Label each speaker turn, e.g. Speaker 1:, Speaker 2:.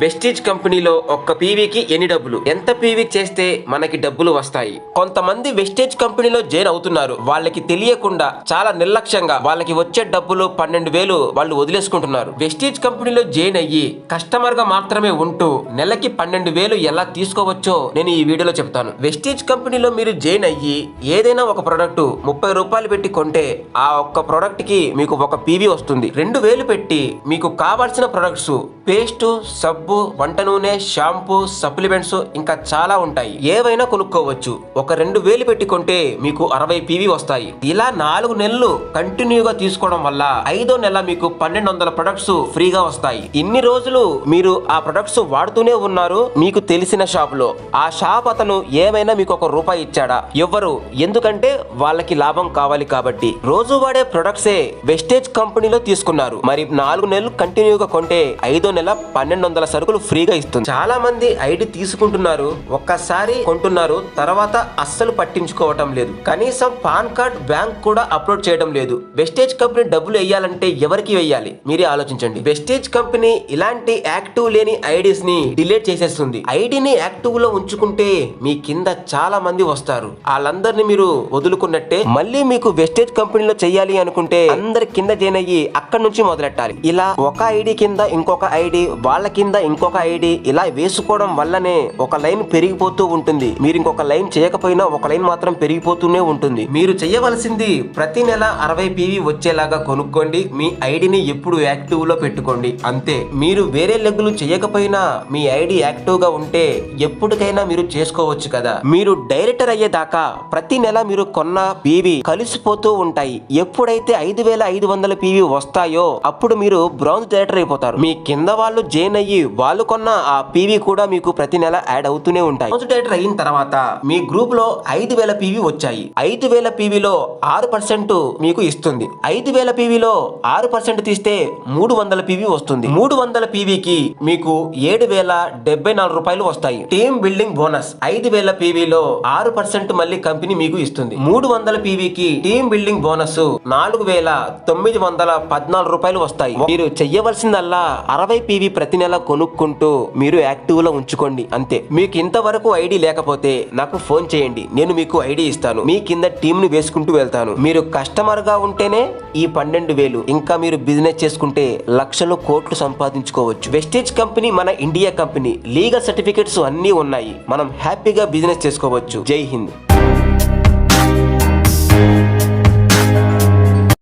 Speaker 1: Vestige కంపెనీలో ఒక్క పీవీకి ఎన్ని డబ్బులు, ఎంత పీవీ చేస్తే మనకి డబ్బులు వస్తాయి? కొంతమంది వెస్టేజ్ కంపెనీలో జాయిన్ అవుతున్నారు. వాళ్ళకి తెలియకుండా చాలా నిర్లక్ష్యంగా వాళ్ళకి వచ్చే డబ్బులు 12,000 వాళ్ళు వదిలేసుకుంటున్నారు. వెస్టేజ్ కంపెనీలో జాయిన్ అయ్యి కస్టమర్ గా మాత్రమే ఉంటూ నెలకి 12,000 ఎలా తీసుకోవచ్చో నేను ఈ వీడియోలో చెప్తాను. వెస్టేజ్ కంపెనీలో మీరు జాయిన్ అయ్యి ఏదైనా ఒక ప్రొడక్ట్ 30 రూపాయలు పెట్టి కొంటే ఆ ఒక్క ప్రొడక్ట్ కి మీకు ఒక పీవీ వస్తుంది. 2,000 పెట్టి మీకు కావాల్సిన ప్రొడక్ట్స్ పేస్ట్, సబ్బు, వంట నూనె, షాంపూ, సప్లిమెంట్స్ ఇంకా చాలా ఉంటాయి. ఏవైనా కొనుక్కోవచ్చు. ఒక 2,000 పెట్టి కొంటే మీకు 60 పీవీ వస్తాయి. ఇలా 4 నెలలు కంటిన్యూగా తీసుకోవడం వల్ల 5వ నెల మీకు 1,200 ప్రొడక్ట్స్ ఫ్రీగా వస్తాయి. ఇన్ని రోజులు మీరు ఆ ప్రొడక్ట్స్ వాడుతూనే ఉన్నారు మీకు తెలిసిన షాప్ లో. ఆ షాప్ అతను ఏమైనా మీకు ₹1 ఇచ్చాడా? ఎవ్వరు. ఎందుకంటే వాళ్ళకి లాభం కావాలి కాబట్టి. రోజు వాడే ప్రొడక్ట్సే వెస్టేజ్ కంపెనీలో తీసుకున్నారు. మరి 4 నెలలు కంటిన్యూగా కొంటే 5వ నెల 1,200 సరుకులు ఫ్రీగా ఇస్తుంది. చాలా మంది ఐడి తీసుకుంటున్నారు, ఒక్కసారి కొంటున్నారు, తర్వాత అస్సలు పట్టించుకోవటం లేదు. కనీసం పాన్ కార్డ్, బ్యాంక్ కూడా అప్లోడ్ చేయడం లేదు. వెస్టేజ్ కంపెనీ డబ్బులు వేయాలంటే ఎవరికి వేయాలి మీరే ఆలోచించండి. వెస్టేజ్ కంపెనీ ఇలాంటి యాక్టివ్ లేని ఐడీస్ ని డిలీట్ చేసేస్తుంది. ఐడిని యాక్టివ్ లో ఉంచుకుంటే మీ కింద చాలా మంది వస్తారు. వాళ్ళందరినీ మీరు వదులుకున్నట్టే. మళ్ళీ మీకు వెస్టేజ్ కంపెనీలో చెయ్యాలి అనుకుంటే అందరి కింద జాయిన్ అయ్యి అక్కడి నుంచి మొదలెట్టాలి. ఇలా ఒక ఐడి కింద ఇంకొక ఐడి, వాళ్ళ కింద ఇంకొక ఐడి, ఇలా వేసుకోవడం వల్లనే ఒక లైన్ పెరిగిపోతూ ఉంటుంది. మీరు ఇంకొక లైన్ చేయకపోయినా ఒక లైన్ మాత్రం పెరిగిపోతూనే ఉంటుంది. మీరు చేయవలసింది ప్రతి నెల 60 పీవీ వచ్చేలాగా కొనుక్కోండి. మీ ఐడిని ఎప్పుడు యాక్టివ్ లో పెట్టుకోండి. అంతే. మీరు వేరే లెగ్గులు చేయకపోయినా మీ ఐడి యాక్టివ్ గా ఉంటే ఎప్పటికైనా మీరు చేసుకోవచ్చు కదా. మీరు డైరెక్టర్ అయ్యేదాకా ప్రతి నెల మీరు కొన్న పీవీ కలిసిపోతూ ఉంటాయి. ఎప్పుడైతే 5,500 పీవీ వస్తాయో అప్పుడు మీరు బ్రౌన్స్ డైరెక్టర్ అయిపోతారు. మీ కింద వాళ్ళు జాయిన్ అయ్యి వాళ్ళు కొన్న ఆ పీవీ కూడా మీకు ప్రతి నెల యాడ్ అవుతూనే ఉంటాయి. బ్రౌన్స్ డైరెక్టర్ అయిన తర్వాత మీ గ్రూప్ లో 5,000 పీవీ వచ్చాయి. 5,000 పీవీలో 6% మీకు ఇస్తుంది. 5,000 పీవీలో 6% తీస్తే 300 పీవీ వస్తుంది. 300 పీవీకి మీకు 7,074 రూపాయలు వస్తాయి. టీమ్ బిల్డింగ్ బోనస్ 5,000 పీవీలో 6% మళ్ళీ కంపెనీ మీకు ఇస్తుంది. 300 పీవీకి టీమ్ బిల్డింగ్ బోనస్ 4,914 రూపాయలు వస్తాయి. మీరు చెయ్యవలసిందల్లా 60 పీవీ ప్రతి నెల కొనుక్కుంటూ మీరు యాక్టివ్ లో ఉంచుకోండి. అంతే. మీకు ఇంతవరకు ఐడి లేకపోతే నాకు ఫోన్ చేయండి, నేను మీకు ఐడి ఇస్తాను. మీ కింద టీమ్ ని వేసుకుంటూ వెళ్తాను. మీరు కస్టమర్ గా ఉంటేనే ఈ 12,000. ఇంకా మీరు బిజినెస్ చేసుకుంటే లక్షలు, కోట్లు సంపాదించుకోవచ్చు. వెస్టేజ్ కంపెనీ మన ఇండియా కంపెనీ. లీగల్ సర్టిఫికెట్స్ అన్నీ ఉన్నాయి. మనం హ్యాపీగా బిజినెస్ చేసుకోవచ్చు. జై హింద్.